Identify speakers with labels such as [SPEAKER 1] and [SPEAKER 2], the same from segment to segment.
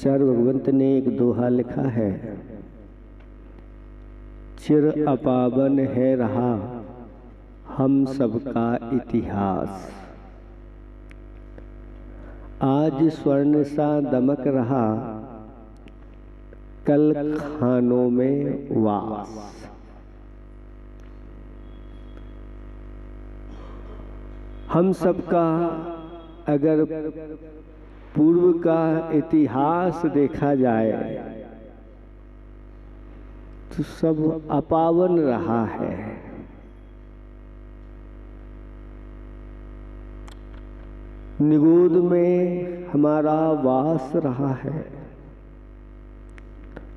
[SPEAKER 1] आचार्य भगवंत ने एक दोहा लिखा है, चिर अपावन है रहा हम सबका इतिहास, आज स्वर्ण सा दमक रहा कल खानों में वास। हम सबका अगर पूर्व का इतिहास देखा जाए तो सब अपावन रहा है। निगूढ़ में हमारा वास रहा है,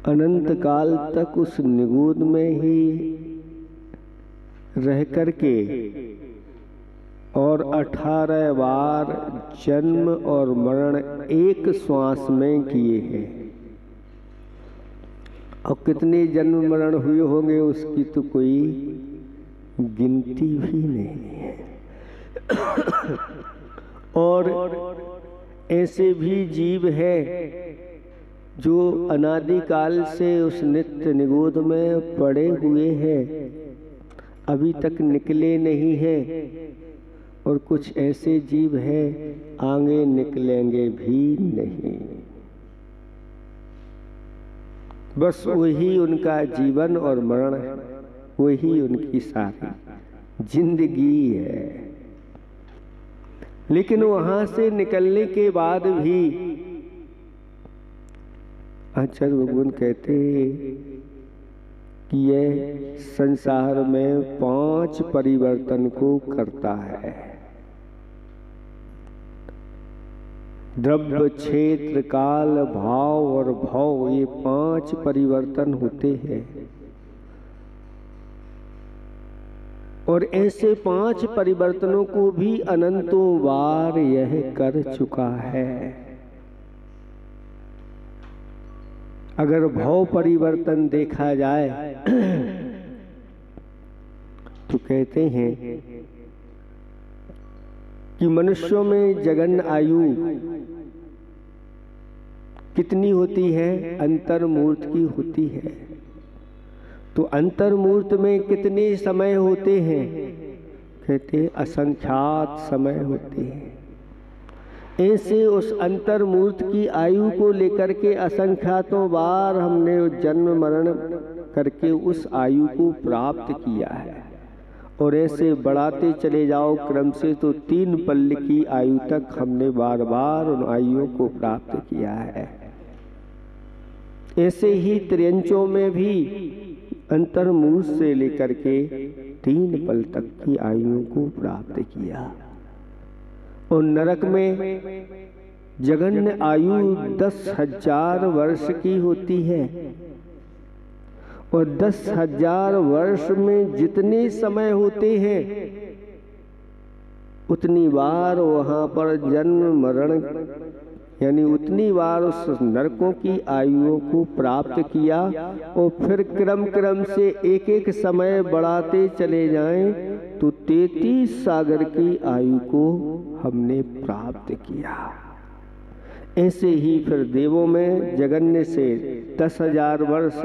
[SPEAKER 1] अनंत काल तक उस निगूढ़ में ही रह करके और 18 बार जन्म और मरण एक श्वास में किए हैं। और कितने जन्म मरण हुए होंगे उसकी तो कोई गिनती भी नहीं है। और ऐसे भी जीव है जो अनादिकाल से उस नित्य निगोद में पड़े हुए हैं, अभी तक निकले नहीं हैं। और कुछ ऐसे जीव हैं आगे निकलेंगे भी नहीं। बस वही उनका जीवन और मरण है, वही उनकी सारी जिंदगी है। लेकिन वहां से निकलने के बाद भी आचार्य भगवान कहते कि यह संसार में 5 परिवर्तन को करता है। द्रव्य, क्षेत्र, काल, भाव और भव, ये 5 परिवर्तन होते हैं। और ऐसे 5 परिवर्तनों को भी अनंतों बार यह कर चुका है। अगर भव परिवर्तन देखा जाए तो कहते हैं कि मनुष्यों में जगन आयु कितनी होती है? अंतर्मूर्त की होती है। तो अंतर्मूर्त में कितने समय होते हैं? कहते असंख्यात समय होते हैं। ऐसे उस अंतर्मूर्त की आयु को लेकर के असंख्यातों बार हमने जन्म मरण करके उस आयु को प्राप्त किया है। और ऐसे बढ़ाते चले जाओ क्रम से तो 3 पल्ल की आयु तक हमने बार बार उन आयुओं को प्राप्त किया है। ऐसे ही त्रियंचों में भी अंतर्मूर्त से लेकर के 3 पल तक की आयुओं को प्राप्त किया। और नरक में जघन्य आयु 10,000 वर्ष की होती है। और 10,000 वर्ष में जितने समय होते हैं उतनी बार वहां पर जन्म मरण, यानी उतनी बार उस नरकों की आयुओं को प्राप्त किया। और फिर क्रम क्रम से एक एक समय बढ़ाते चले जाएं तो 33 सागर की आयु को हमने प्राप्त किया। ऐसे ही फिर देवों में जगन्य से 10,000 वर्ष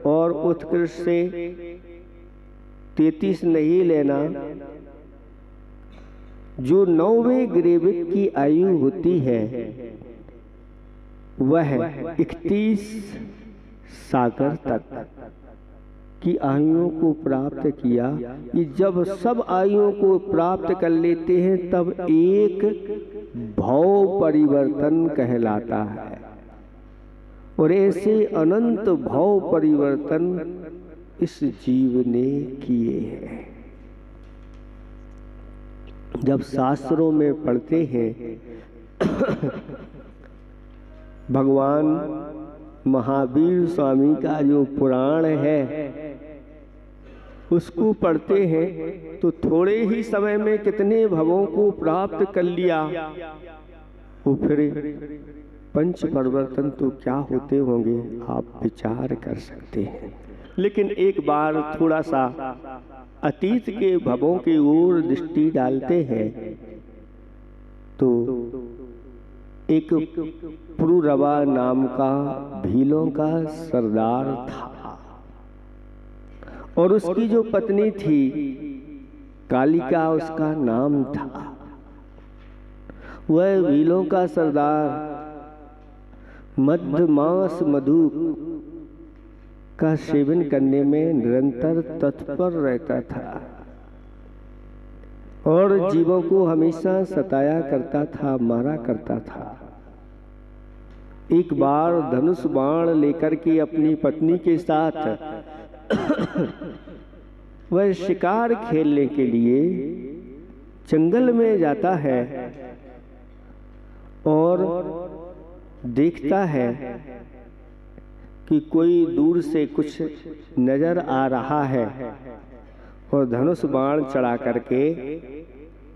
[SPEAKER 1] और उत्कृष्ट से 33 नहीं लेना, जो 9वें ग्रेविक की आयु होती है वह 31 सागर तक की आयुओं को प्राप्त किया। ये जब सब आयुओं को प्राप्त कर लेते हैं तब एक भव परिवर्तन कहलाता है। और ऐसे अनंत भव परिवर्तन इस जीव ने किए हैं। जब शास्त्रों में पढ़ते हैं भगवान महावीर स्वामी का जो पुराण है उसको पढ़ते हैं तो थोड़े ही समय में कितने भवों को प्राप्त कर लिया। वो फिर 5 परिवर्तन तो क्या होते होंगे आप विचार कर सकते हैं। लेकिन एक बार थोड़ा सा अतीत के भवों की ओर दृष्टि डालते हैं तो एक पुरुरवा नाम का भीलों का सरदार था और उसकी जो पत्नी थी कालिका उसका नाम था। वह भीलों का सरदार मध्य मांस मधु का सेवन करने में निरंतर तत्पर रहता था और जीवों को हमेशा सताया करता था, मारा करता था। एक बार धनुष बाण लेकर के अपनी पत्नी के साथ वह शिकार खेलने के लिए जंगल में जाता है और देखता है कि कोई दूर से कुछ नजर आ रहा है और धनुष बाण चढ़ा करके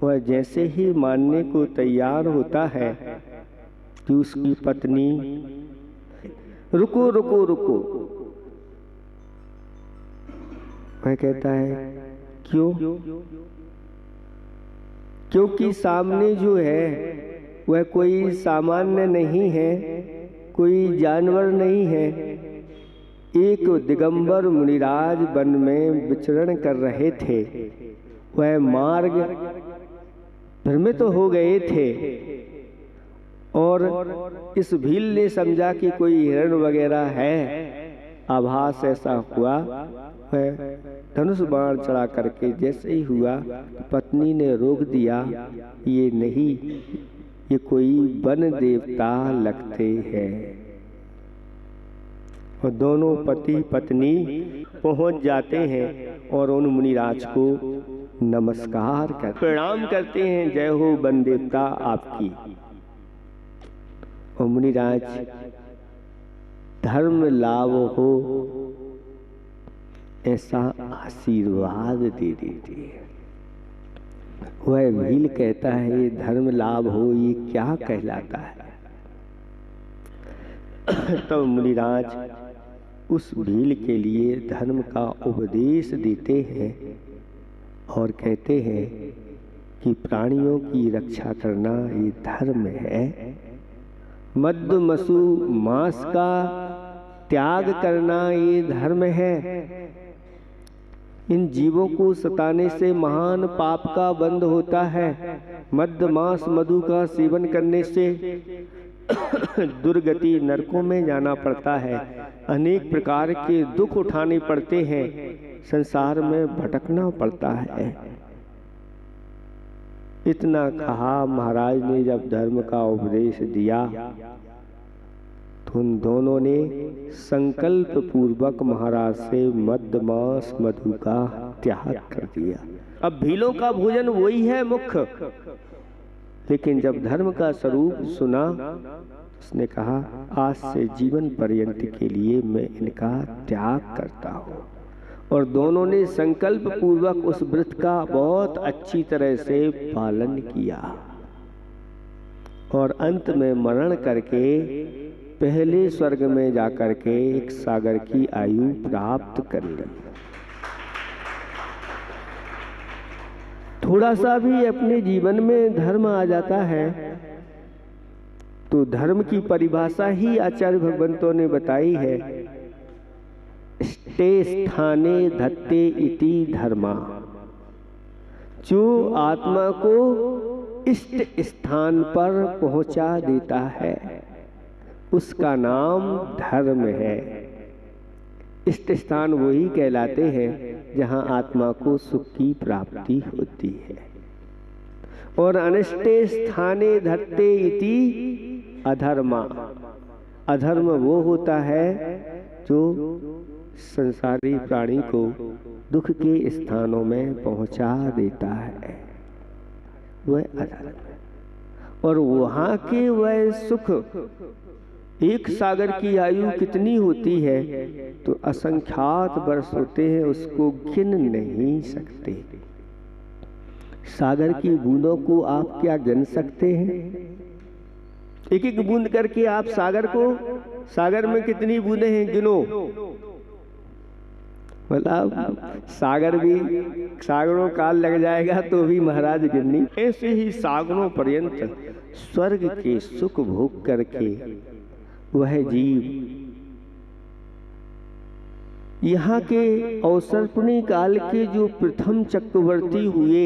[SPEAKER 1] वह जैसे ही मारने को तैयार होता है कि उसकी पत्नी रुको रुको रुको। वह कहता है क्यों? क्योंकि सामने जो है वह कोई सामान्य नहीं है, कोई जानवर नहीं है। एक दिगंबर मुनिराज वन में विचरण कर रहे थे। वह मार्ग भ्रमित हो गए थे और इस भील ने समझा कि कोई हिरण वगैरह है। आभास ऐसा हुआ, वह धनुष बाण चढ़ा करके जैसे ही हुआ पत्नी ने रोक दिया, ये नहीं, ये कोई वन देवता लगते हैं। और दोनों पति पत्नी पहुंच जाते हैं और उन मुनिराज को नमस्कार कर प्रणाम करते हैं, जय हो वन देवता आपकी। और मुनिराज धर्म लाभ हो ऐसा आशीर्वाद दे देते हैं। वह भील कहता है ये धर्म लाभ हो, ये क्या कहलाता है? तो मुनिराज उस भील के लिए धर्म का उपदेश देते हैं और कहते हैं कि प्राणियों की रक्षा करना ये धर्म है। मद्य मसु मांस का त्याग करना ये धर्म है। इन जीवों को सताने से महान पाप का बंध होता है। मद्य मांस मधु का सेवन करने से दुर्गति नरकों में जाना पड़ता है, अनेक प्रकार के दुख उठाने पड़ते हैं, संसार में भटकना पड़ता है। इतना कहा महाराज ने जब धर्म का उपदेश दिया तो उन दोनों ने संकल्प पूर्वक महाराज से मद्य मांस मधु का त्याग कर दिया। अब भीलों का भोजन वही है मुख्य, लेकिन जब धर्म का स्वरूप सुना उसने कहा आज से जीवन पर्यंत के लिए मैं इनका त्याग करता हूँ। और दोनों ने संकल्प पूर्वक उस व्रत का बहुत अच्छी तरह से पालन किया और अंत में मरण करके पहले स्वर्ग में जाकर के एक सागर की आयु प्राप्त कर ली। थोड़ा सा भी अपने जीवन में धर्म आ जाता है तो धर्म की परिभाषा ही आचार्य भगवंतों ने बताई है, स्टे स्थाने धत्ते इति धर्मा। जो आत्मा को इष्ट स्थान पर पहुंचा देता है उसका नाम धर्म है। इष्ट स्थान वही कहलाते हैं जहां आत्मा को सुख की प्राप्ति होती है। और अनिष्टे स्थाने धत्ते इति अधर्मा। अधर्म वो होता है जो संसारी प्राणी को दुख के स्थानों में पहुंचा देता है, वह अधर्म है। और वहां के वह सुख, एक सागर की आयु कितनी होती है तो असंख्यात वर्ष होते हैं, उसको गिन नहीं सकते। सागर की बूंदों को आप क्या गिन सकते हैं? एक एक बूंद करके आप सागर को, सागर में कितनी बूंदें हैं गिनो। मतलब सागरों काल लग जाएगा तो भी महाराज गिरनी। ऐसे ही सागरों पर्यंत स्वर्ग के सुख भोग करके वह जीव यहाँ के अवसर्पणी काल के जो प्रथम चक्रवर्ती हुए,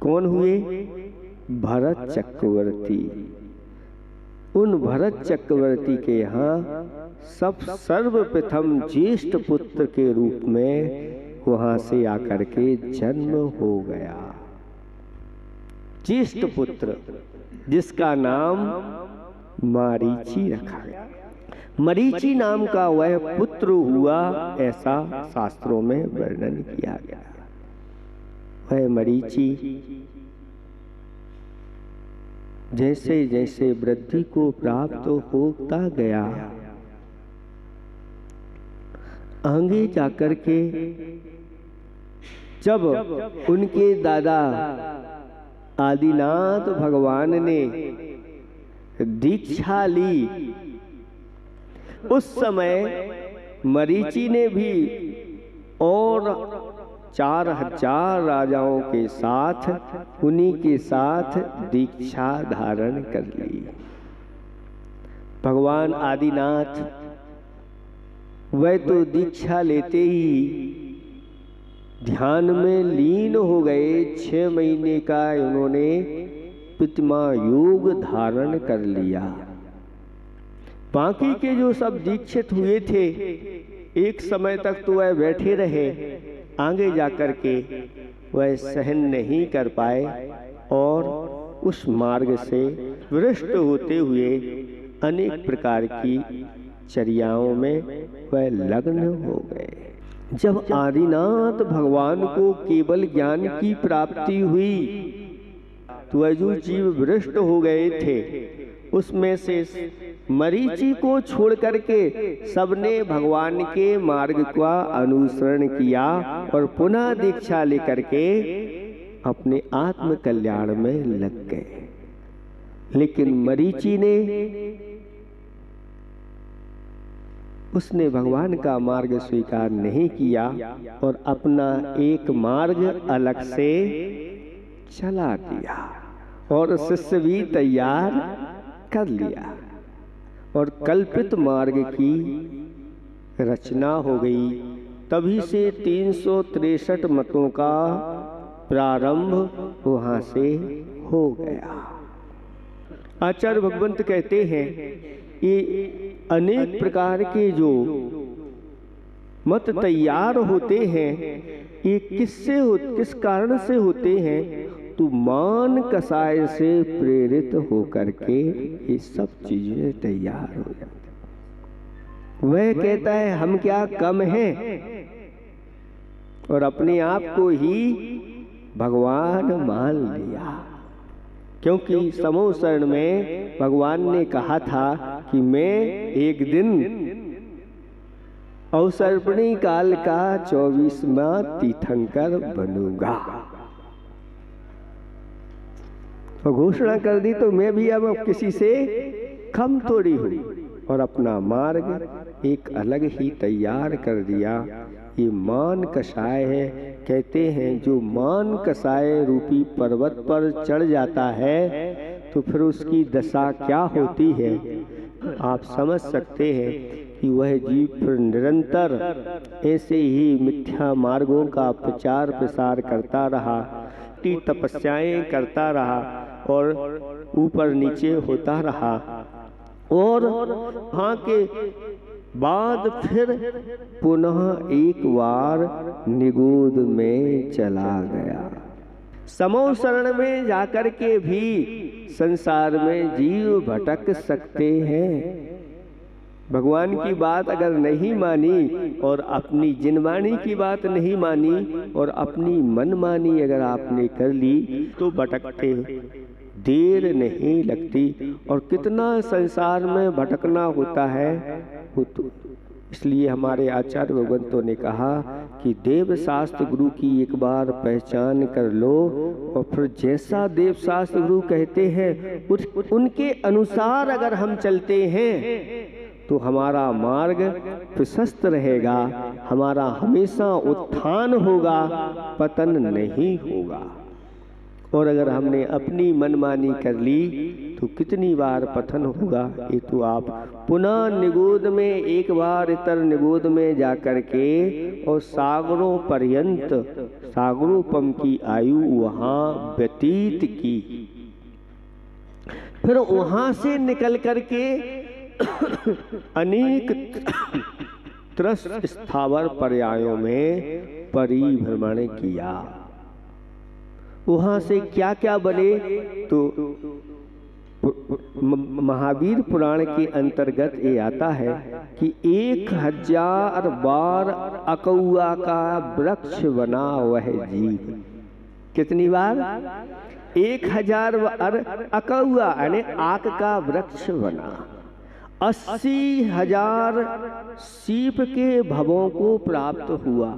[SPEAKER 1] कौन हुए? भरत चक्रवर्ती। उन भरत चक्रवर्ती के यहाँ सर्वप्रथम ज्येष्ठ पुत्र के रूप में वहां से आकर के जन्म हो गया। ज्येष्ठ पुत्र जिसका नाम मरीचि रखा गया। मरीचि नाम का वह पुत्र हुआ, ऐसा शास्त्रों में वर्णन किया गया। वह मरीचि जैसे जैसे वृद्धि को प्राप्त होता गया, आगे जाकर के जब उनके दादा आदिनाथ भगवान ने दीक्षा ली, उस समय मरीचि ने भी और 4000 राजाओं के साथ उन्हीं के साथ दीक्षा धारण कर ली। भगवान आदिनाथ वह तो दीक्षा लेते ही ध्यान में लीन हो गए। 6 महीने का उन्होंने प्रतिमा योग धारण कर लिया। बाकी के जो सब दीक्षित हुए थे, एक समय तक तो वह बैठे रहे, आगे जाकर के वह सहन नहीं कर पाए और उस मार्ग से भ्रष्ट होते हुए अनेक प्रकार की चर्याओं में वह लग्न हो गए। जब आदिनाथ भगवान को केवल ज्ञान की प्राप्ति हुई तो वह जो जीव भ्रष्ट हो गए थे, उसमें से मरीचि को छोड़ करके सबने भगवान के मार्ग का अनुसरण किया और पुनः दीक्षा लेकर के अपने आत्म कल्याण में लग गए। लेकिन मरीचि ने उसने भगवान का मार्ग स्वीकार नहीं किया और अपना एक मार्ग अलग से चला दिया और शिष्य भी तैयार कर लिया और कल्पित मार्ग की रचना हो गई। तभी से 363 मतों का प्रारंभ वहां से हो गया। आचार्य भगवंत कहते हैं ये अनेक प्रकार के जो मत तैयार होते हैं, ये किस कारण से होते हैं? तो मान कसाय से प्रेरित होकर के ये सब चीजें तैयार हो जाती। वह कहता है हम क्या कम हैं और अपने आप को ही भगवान मान लिया, क्योंकि समूह शरण में भगवान ने कहा था कि मैं एक दिन अवसर्पणी काल का 24वां तीर्थंकर बनूंगा। तो घोषणा कर दी, तो मैं भी अब किसी से कम थोड़ी हूँ और अपना मार्ग एक अलग ही तैयार कर दिया। ये मान कसाय है। कहते हैं जो मान कसाय रूपी पर्वत पर चढ़ जाता है तो फिर उसकी दशा क्या होती है आप समझ सकते हैं कि वह जीव फिर निरंतर ऐसे ही मिथ्या मार्गों का प्रचार प्रसार करता रहा, तपस्याएं करता रहा और ऊपर नीचे होता रहा और वहाँ के बाद फिर पुनः एक बार निगूढ़ में चला गया। समूह शरण में जाकर के भी संसार में जीव भटक सकते हैं। भगवान की बात अगर नहीं मानी और अपनी जिनवाणी की बात नहीं मानी और अपनी मनमानी अगर आपने कर ली तो भटकते देर नहीं लगती। और कितना संसार में भटकना होता है तो इसलिए हमारे आचार्य भगवंतों ने कहा कि देव शास्त्र गुरु की एक बार पहचान कर लो और फिर जैसा देव शास्त्र गुरु कहते हैं उनके अनुसार अगर हम चलते हैं तो हमारा मार्ग प्रशस्त रहेगा, हमारा हमेशा उत्थान होगा, पतन नहीं होगा। और अगर हमने अपनी मनमानी कर ली तो कितनी बार पतन होगा, ये तो आप पुनः निगोद में एक बार इतर निगोद में जाकर के और सागरों पर्यंत सागरोपम की आयु वहाँ व्यतीत की, फिर वहाँ से निकल करके अनेक त्रस स्थावर पर्यायों में परिभ्रमण किया। वहाँ से क्या क्या बने, तो महावीर पुराण के अंतर्गत ये आता है कि 1000 बार अकौआ का वृक्ष बना वह जीव। कितनी बार? 1000 बार अकौआ यानी आक का वृक्ष बना। 80,000 सीप के भवों को प्राप्त हुआ।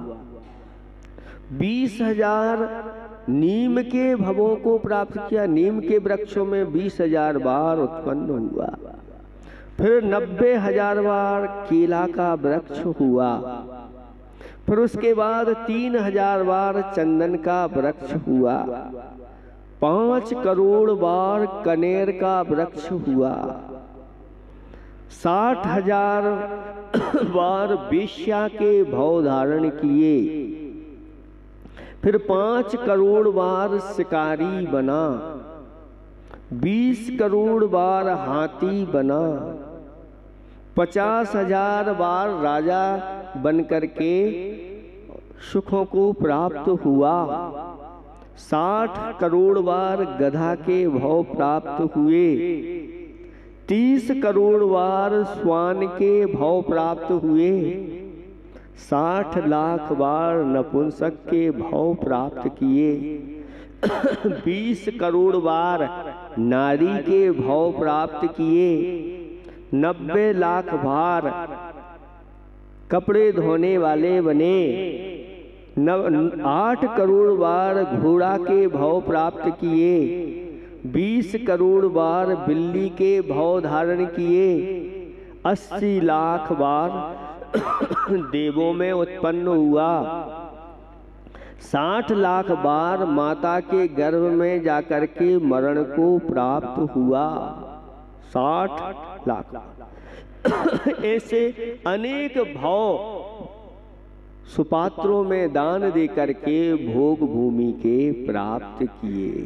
[SPEAKER 1] 20,000 नीम के भवों को प्राप्त किया। नीम के वृक्षों में 20,000 बार उत्पन्न हुआ। फिर 90,000 बार केला का वृक्ष हुआ। फिर उसके बाद 3,000 बार चंदन का वृक्ष हुआ। 5 करोड़ बार कनेर का वृक्ष हुआ। 60,000 बार वेश्या के भव धारण किए। फिर 5 करोड़ बार शिकारी बना। 20 करोड़ बार हाथी बना। 50,000 बार राजा बनकर के सुखों को प्राप्त हुआ। 60 करोड़ बार गधा के भव प्राप्त हुए। 30 करोड़ बार श्वान के भव प्राप्त हुए। 60 लाख बार नपुंसक के भव प्राप्त किए। 20 करोड़ बार नारी के भव प्राप्त किए। 90 लाख बार कपड़े धोने वाले बने। 8 करोड़ बार घोड़ा के भव प्राप्त किए। 20 करोड़ बार बिल्ली के भव धारण किए। 80 लाख बार देवों में उत्पन्न हुआ। 60 लाख बार माता के गर्भ में जाकर के मरण को प्राप्त हुआ। 60 लाख ऐसे अनेक भाव सुपात्रों में दान दे करके भोग भूमि के प्राप्त किए।